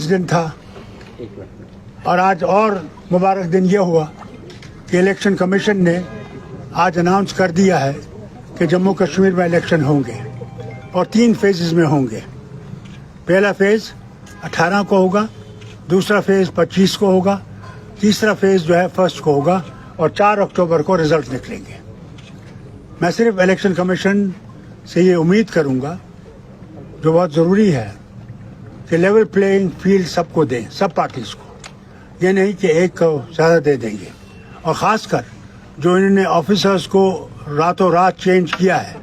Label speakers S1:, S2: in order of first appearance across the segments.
S1: दिन था और आज और मुबारक दिन ये हुआ कि इलेक्शन कमीशन ने आज अनाउंस कर दिया है कि जम्मू कश्मीर में इलेक्शन होंगे और 3 फेजेस में होंगे। पहला फेज 18 को होगा, दूसरा फेज 25 को होगा, तीसरा फेज जो है 1 को होगा और 4 अक्टूबर को रिजल्ट निकलेंगे। मैं सिर्फ इलेक्शन कमीशन से ये उम्मीद करूंगा, जो बहुत ज़रूरी है, कि लेवल प्लेइंग फील्ड सबको दें, सब पार्टीज को। ये नहीं कि एक को ज़्यादा दे देंगे। और ख़ासकर जो इन्होंने ऑफिसर्स को रातों रात चेंज किया है,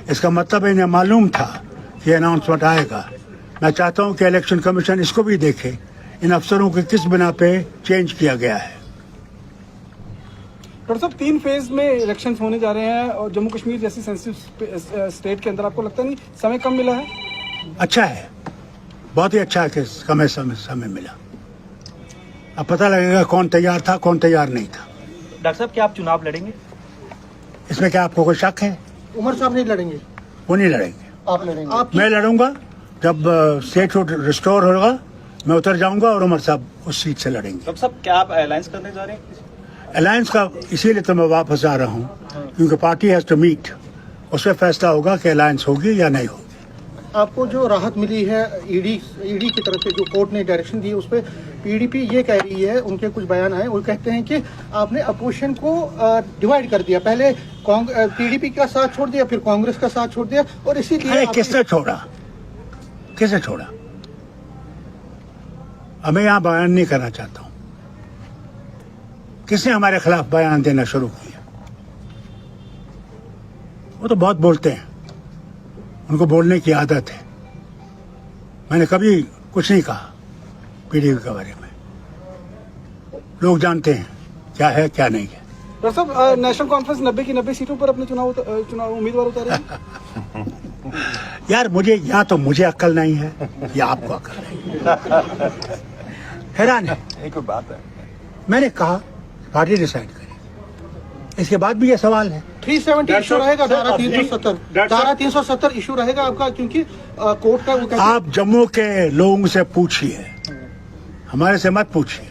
S1: इसका मतलब इन्हें मालूम था कि अनाउंसमेंट आएगा। मैं चाहता हूं कि इलेक्शन कमीशन इसको भी देखे, इन अफसरों को किस बिना पे चेंज किया गया है।
S2: डॉक्टर साहब 3 फेज में इलेक्शंस होने जा रहे हैं और जम्मू कश्मीर जैसी सेंसिटिव स्टेट के अंदर आपको लगता नहीं समय कम मिला है?
S1: अच्छा है, बहुत ही अच्छा है कि समय मिला। अब पता लगेगा कौन तैयार था, कौन तैयार नहीं था।
S3: डॉक्टर साहब क्या आप चुनाव लड़ेंगे?
S1: इसमें क्या आपको कोई शक है?
S4: उमर साहब नहीं लड़ेंगे?
S1: वो नहीं लड़ेंगे।
S4: आप लड़ेंगे? मैं
S1: लड़ूंगा। जब स्टेटहुड रिस्टोर होगा मैं उतर जाऊंगा और उमर साहब उस सीट से लड़ेंगे।
S3: डॉक्टर साहब क्या आप अलायंस करने जा रहे हैं?
S1: अलायंस का इसीलिए तो मैं वापस आ रहा हूँ क्योंकि पार्टी हैज टू मीट, उसमें फैसला होगा कि अलायंस होगी या नहीं होगी।
S4: आपको जो राहत मिली है ईडी की तरफ से, जो कोर्ट ने डायरेक्शन दी है, उस पर पीडीपी ये कह रही है, उनके कुछ बयान आए, वो कहते हैं कि आपने अपोजिशन को डिवाइड कर दिया। पहले पीडीपी का साथ छोड़ दिया, फिर कांग्रेस का साथ छोड़ दिया और इसीलिए
S1: किसने छोड़ा? किसने छोड़ा? अब मैं यहाँ बयान नहीं करना चाहता हूँ। किसने हमारे खिलाफ बयान देना शुरू किया? वो तो बहुत बोलते हैं, उनको बोलने की आदत है। मैंने कभी कुछ नहीं कहा पीडीपी के बारे में। लोग जानते हैं क्या है क्या नहीं है।
S2: डॉक्टर साहब नेशनल कॉन्फ्रेंस 90 की 90 सीटों पर अपने चुनाव उम्मीदवार उतारे
S1: यार मुझे या तो मुझे अक्ल नहीं है या आपको अक्ल नहीं। हैरान है।
S3: एक बात है,
S1: मैंने कहा पार्टी डिसाइड करे, इसके बाद भी ये सवाल है।
S4: 370 इशू रहेगा, धारा 370 इशू रहेगा आपका, क्योंकि कोर्ट का वो
S1: आप जम्मू के लोगों से पूछिए, हमारे से मत पूछिए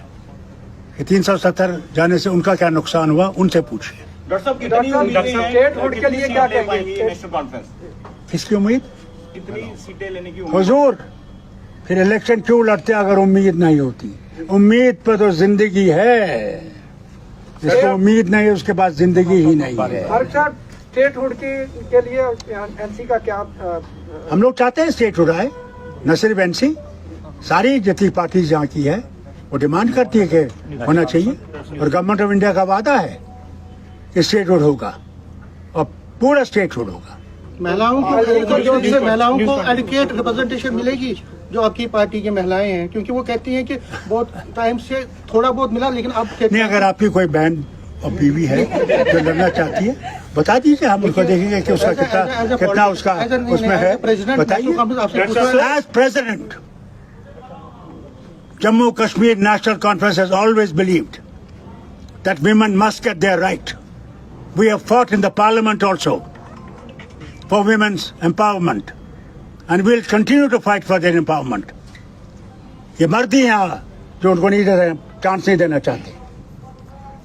S1: कि 370 जाने से उनका क्या नुकसान हुआ, उनसे पूछिए।
S3: डॉक्टर साहब कितनी उम्मीदें के लिए क्या कहेंगे नेशनल कॉन्फ्रेंस?
S1: किसकी उम्मीद?
S3: कितनी सीटें लेने की उम्मीद?
S1: हुजूर, फिर इलेक्शन क्यों लड़ते अगर उम्मीद नहीं होती? उम्मीद पर तो जिंदगी है, जिसको उम्मीद नहीं है उसके पास जिंदगी ही नहीं है।
S2: स्टेटहुड के लिए एनसी का क्या?
S1: हम लोग चाहते हैं स्टेटहुड आए, न सिर्फ एनसी, सारी जितनी पार्टी जहाँ की है वो डिमांड करती है कि होना चाहिए। और गवर्नमेंट ऑफ इंडिया का वादा है कि स्टेटहुड होगा और पूरा स्टेटहुड होगा।
S4: महिलाओं को एडुकेट रिप्रेजेंटेशन मिलेगी जो आपकी पार्टी की महिलाएं हैं, क्योंकि वो कहती हैं कि बहुत टाइम से थोड़ा बहुत मिला, लेकिन अब
S1: नहीं, अगर आपकी कोई बहन और बीवी है जो लड़ना चाहती है बता दीजिए, हम उसको देखेंगे कि उसका कितना उसका उसमें है, बताइए। As president Jammu Kashmir National Conference has always believed that women must get their right. We have fought in the parliament also for women's empowerment and we'll continue to fight for their empowerment. ये मर्द ही यहाँ जो उनको नहीं दे रहे, chance नहीं देना चाहते।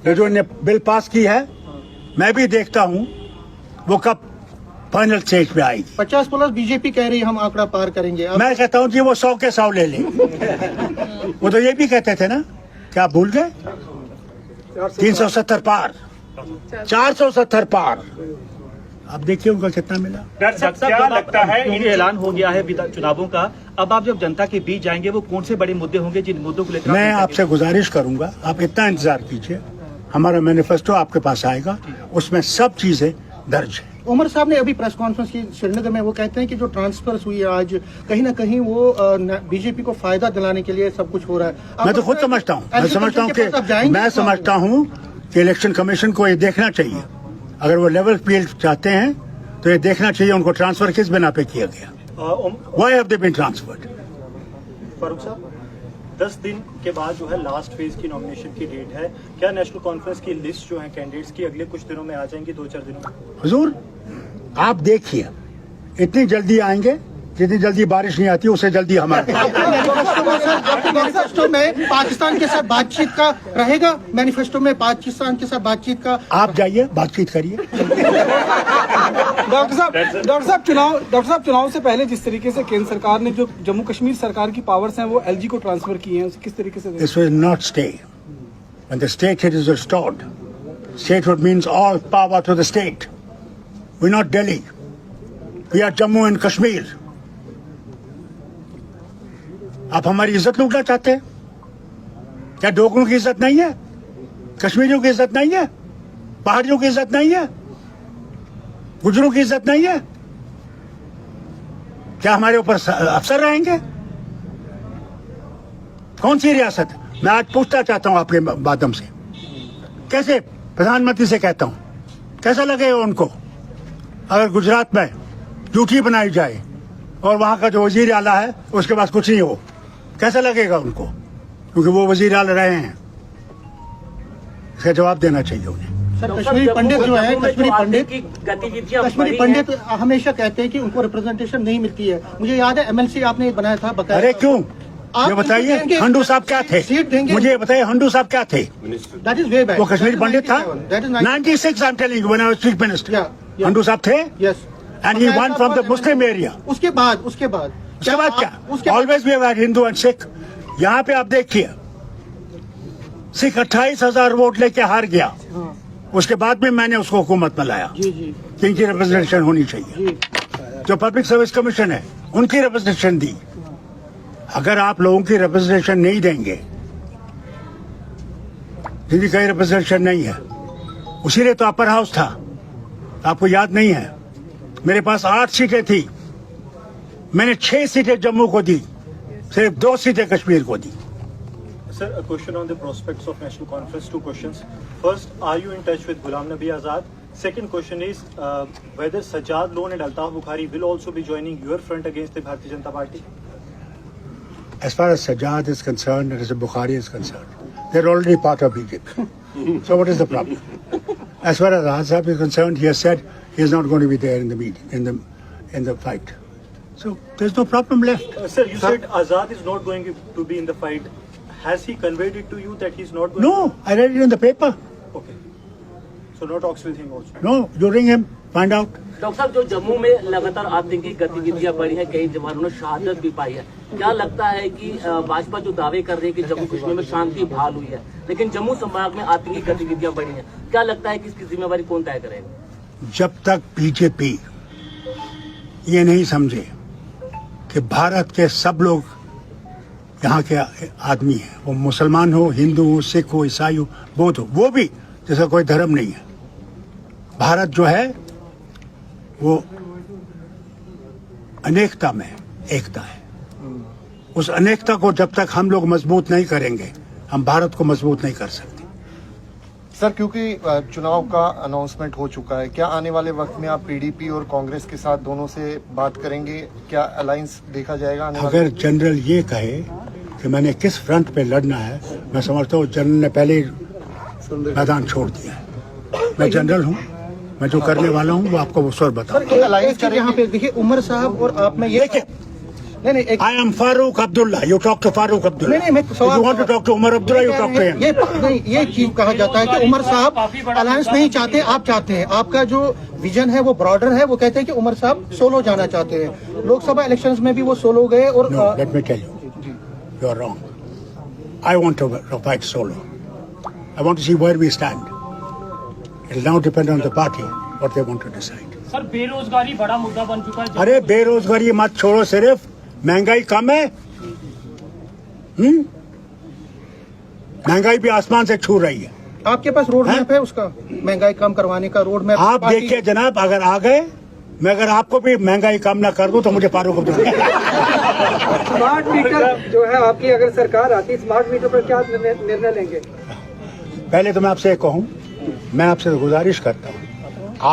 S1: ये जो इन्हें बिल पास की है, मैं भी देखता हूँ वो कब फाइनल स्टेज पे आएगी।
S4: 50+ बीजेपी कह रही है हम आंकड़ा पार करेंगे।
S1: मैं कहता हूँ जी वो 100 के 100 ले ले। वो तो ये भी कहते थे ना, क्या आप भूल गए? 370 पार, 470 पार। अब देखिए उनका कितना मिला।
S3: क्या लगता है ये ऐलान हो गया है चुनावों का, अब आप जब जनता के बीच जाएंगे वो कौन से बड़े मुद्दे होंगे जिन मुद्दों को लेकर?
S1: मैं आपसे गुजारिश करूंगा, आप इतना इंतजार कीजिए, हमारा मैनिफेस्टो आपके पास आएगा, उसमें सब चीजें दर्ज है।
S4: उमर साहब ने अभी प्रेस कॉन्फ्रेंस की श्रीनगर में वो कहते हैं कि जो ट्रांसफर्स हुई है आज, कहीं ना कहीं वो बीजेपी को फायदा दिलाने के लिए सब कुछ हो रहा है। मैं
S1: तो खुद समझता हूँ, मैं समझता हूँ कि इलेक्शन कमीशन को ये देखना चाहिए, अगर वो लेवल फील्ड चाहते हैं तो ये देखना चाहिए उनको ट्रांसफर किस बिना पे किया गया। Why have they been transferred?
S3: Farooq साहब 10 दिन के बाद जो है लास्ट फेज की नॉमिनेशन की डेट है, क्या नेशनल कॉन्फ्रेंस की लिस्ट जो है कैंडिडेट्स की अगले कुछ दिनों में आ जाएंगी, 2-4 दिनों में?
S1: हुजूर आप देखिए, इतनी जल्दी आएंगे जितनी जल्दी बारिश नहीं आती उससे जल्दी हमारे
S4: मैनिफेस्टो में पाकिस्तान के साथ बातचीत का रहेगा, मैनिफेस्टो में पाकिस्तान के साथ बातचीत का।
S1: आप जाइए, बातचीत करिए।
S2: डॉक्टर साहब चुनाव से पहले जिस तरीके से केंद्र सरकार ने जो जम्मू कश्मीर सरकार की पावर्स हैं वो एलजी को ट्रांसफर की हैं, उसे किस तरीके से
S1: This will not stay. When the statehood is restored, statehood means all power to the state. We're not Delhi. We are Jammu and Kashmir. आप हमारी इज्जत लूटना चाहते हैं क्या? डोगरों की इज्जत नहीं है? कश्मीरियों की इज्जत नहीं है? पहाड़ियों की इज्जत नहीं है? गुजरों की इज्जत नहीं है? क्या हमारे ऊपर अफसर रहेंगे? कौन सी रियासत? मैं आज पूछना चाहता हूं आपके माध्यम से, कैसे प्रधानमंत्री से कहता हूं, कैसा लगेगा उनको अगर गुजरात में ड्यूटी बनाई जाए और वहां का जो वजीर आला है उसके पास कुछ नहीं हो? कैसा लगेगा उनको? क्योंकि वो वजीर आला रहे हैं। इसका जवाब देना चाहिए उन्हें।
S4: सर, कश्मीरी पंडित जो है, कश्मीरी पंडित हमेशा कहते हैं कि उनको रिप्रेजेंटेशन नहीं मिलती है। मुझे याद है एमएलसी आपने बनाया था, बताया।
S1: अरे क्यों? ये बताइए, हंडू साहब क्या थे?
S4: सीट देंगे।
S1: मुझे बताइए, हंडू साहब क्या थे?
S4: That is way back.
S1: वो कश्मीरी पंडित था। 96 I am telling you, when I was chief minister. Handoo साहब थे।
S4: Yes.
S1: And he one from the Muslim area.
S4: उसके बाद
S1: क्या? Always we have Hindu and Sikh. यहाँ पे आप देखिए, सिख 28,000 वोट लेके हार गया। उसके बाद में मैंने उसको हुकूमत में लाया। इनकी रिप्रेजेंटेशन होनी चाहिए। जो पब्लिक सर्विस कमीशन है उनकी रिप्रेजेंटेशन दी। अगर आप लोगों की रिप्रेजेंटेशन नहीं देंगे, जिनकी कहीं रिप्रेजेंटेशन नहीं है, उसीलिए तो अपर हाउस था, आपको याद नहीं है? मेरे पास 8 सीटें थी, मैंने 6 सीटें जम्मू को दी, सिर्फ 2 सीटें कश्मीर को दी।
S3: Sir, a question on the prospects of national conference. 2 questions. First, are you in touch with Ghulam Nabi Azad? Second question is whether Sajjad Lone and Altaf Bukhari will also be joining your front against the Bharatiya Janata Party?
S1: As far as Sajjad is concerned and as Bukhari is concerned, they're already part of BJP. So what is the problem? As far as Azad is concerned, he has said he is not going to be there in the meeting, in the fight. So there's no problem left.
S3: Sir, you said Azad is not going to be in the fight. Has he conveyed it to you that he's not going?
S1: No, I read it in the paper.
S3: Okay. So no talks with him also?
S1: No, you ring him, find out.
S5: Doctor साहब, जो जम्मू में लगातार आतंकी गतिविधियां बढ़ी है, कई जवानों ने शहादत भी पाई है, क्या लगता है कि भाजपा जो दावे कर रही है कि जम्मू कश्मीर में शांति बहाल हुई है, लेकिन जम्मू संभाग में आतंकी गतिविधियां बढ़ी हैं, क्या लगता है कि इसकी जिम्मेवारी कौन तय करेगा?
S1: जब तक बीजेपी ये नहीं समझे कि भारत के सब लोग यहाँ के आदमी हैं, वो मुसलमान हो, हिंदू हो, सिख हो, ईसाई हो, बौद्ध हो, वो भी जैसा कोई धर्म नहीं है। भारत जो है वो अनेकता में एकता है। उस अनेकता को जब तक हम लोग मजबूत नहीं करेंगे, हम भारत को मजबूत नहीं कर सकते।
S6: सर, क्योंकि चुनाव का अनाउंसमेंट हो चुका है, क्या आने वाले वक्त में आप पीडीपी और कांग्रेस के साथ दोनों से बात करेंगे? क्या अलायंस देखा जाएगा आने वाले?
S1: अगर जनरल ये कहे कि मैंने किस फ्रंट पे लड़ना है, मैं समझता हूँ जनरल ने पहले ही मैदान छोड़ दिया है। मैं जनरल हूँ, मैं जो करने वाला हूँ वो आपको उस वक्त बताऊँ।
S4: अलायंस यहाँ पे देखिए, उमर साहब और आप में ये
S1: देखिए,
S4: नहीं,
S1: I am Farooq Abdullah. You talk to Farooq Abdullah.
S4: नहीं, मैं
S1: If you want to talk to Umar Abdullah, you talk to him.
S4: ये चीज कहा जाता है कि उमर साहब अलायंस नहीं चाहते, आप चाहते हैं। आपका जो विजन है वो ब्रॉडर है, वो कहते हैं कि उमर साहब सोलो जाना चाहते हैं। लोकसभा इलेक्शंस में भी वो सोलो गए और
S1: No, let me tell you, you are wrong. I want to fight solo. I want to see where we stand. It will now depend on the party what they want to decide.
S7: Sir, बेरोजगारी बड़ा मुद्दा बन चुका है।
S1: अरे बेरोजगारी मत छोड़ो, सिर्फ महंगाई कम है। महंगाई भी आसमान से छू रही है।
S4: आपके पास रोड मैप है उसका, महंगाई कम करवाने का रोड मैप?
S1: आप देखिए जनाब, अगर आ गए, मैं अगर आपको भी महंगाई कम ना कर दूं तो मुझे फारूक अब्दुल्ला।
S2: स्मार्ट मीटर जो है आपकी अगर सरकार आती, स्मार्ट मीटर पर क्या निर्णय लेंगे?
S1: पहले तो मैं आपसे कहूं, मैं आपसे गुजारिश करता हूं,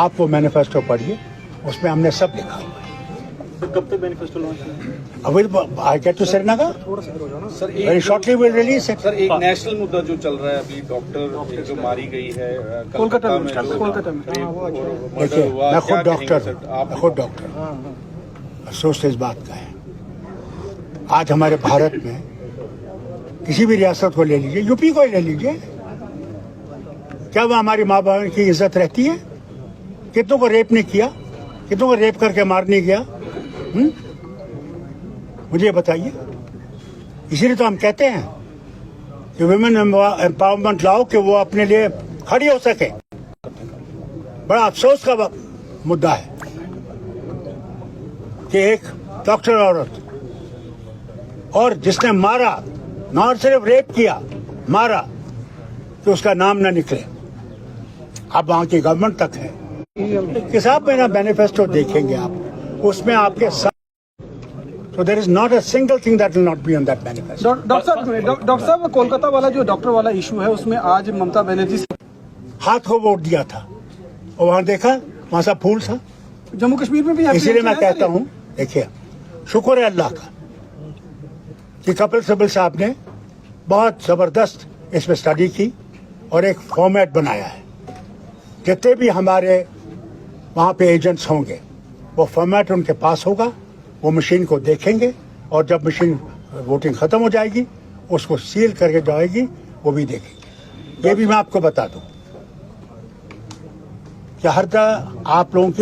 S1: आप वो मैनिफेस्टो पढ़िए, उसमें हमने सब लिखा हुआ है।
S3: तो कब तक मैनिफेस्टो लॉन्च होगा?
S1: अभी I get to Srinagar, very shortly will release it.
S8: Sir, एक नेशनल मुद्दा जो चल रहा है अभी, डॉक्टर जो मारी गई है
S2: कोलकाता में,
S1: देखिए, मैं खुद डॉक्टर हूँ, अफसोस इस बात का है आज हमारे भारत में किसी भी रियासत को ले लीजिए, यूपी को ही ले लीजिए, क्या वह हमारी माँ बहन की इज्जत रहती है? कितनों को रेप नहीं किया, कितनों को रेप करके मार नहीं गया? मुझे बताइए। इसीलिए तो हम कहते हैं कि वुमेन एम्पावरमेंट लाओ कि वो अपने लिए खड़ी हो सके। बड़ा अफसोस का मुद्दा है कि एक डॉक्टर औरत और जिसने मारा, न सिर्फ रेप किया, मारा, तो उसका नाम ना निकले। अब वहां की गवर्नमेंट तक है कि साहब मेरा मैनिफेस्टो देखेंगे आप, उसमें आपके साथ, so there is not a single thing that will not be on that manifesto.
S2: Doctor साहब कोलकाता वाला जो डॉक्टर वाला इशू है उसमें आज ममता बनर्जी
S1: हाथ को वोट दिया था और वहां देखा, वहां सा फूल था।
S2: जम्मू कश्मीर में भी
S1: इसीलिए मैं कहता हूं, देखिए शुक्र है अल्लाह का कि कपिल सिब्बल साहब ने बहुत जबरदस्त इसमें स्टडी की और एक फॉर्मेट बनाया है। जितने भी हमारे वहां पे एजेंट्स होंगे वो फॉर्मेट उनके पास होगा, वो मशीन को देखेंगे और जब मशीन वोटिंग खत्म हो जाएगी उसको सील करके जाएगी, वो भी देखेंगे। ये भी मैं आपको बता दूं कि हर आप लोगों की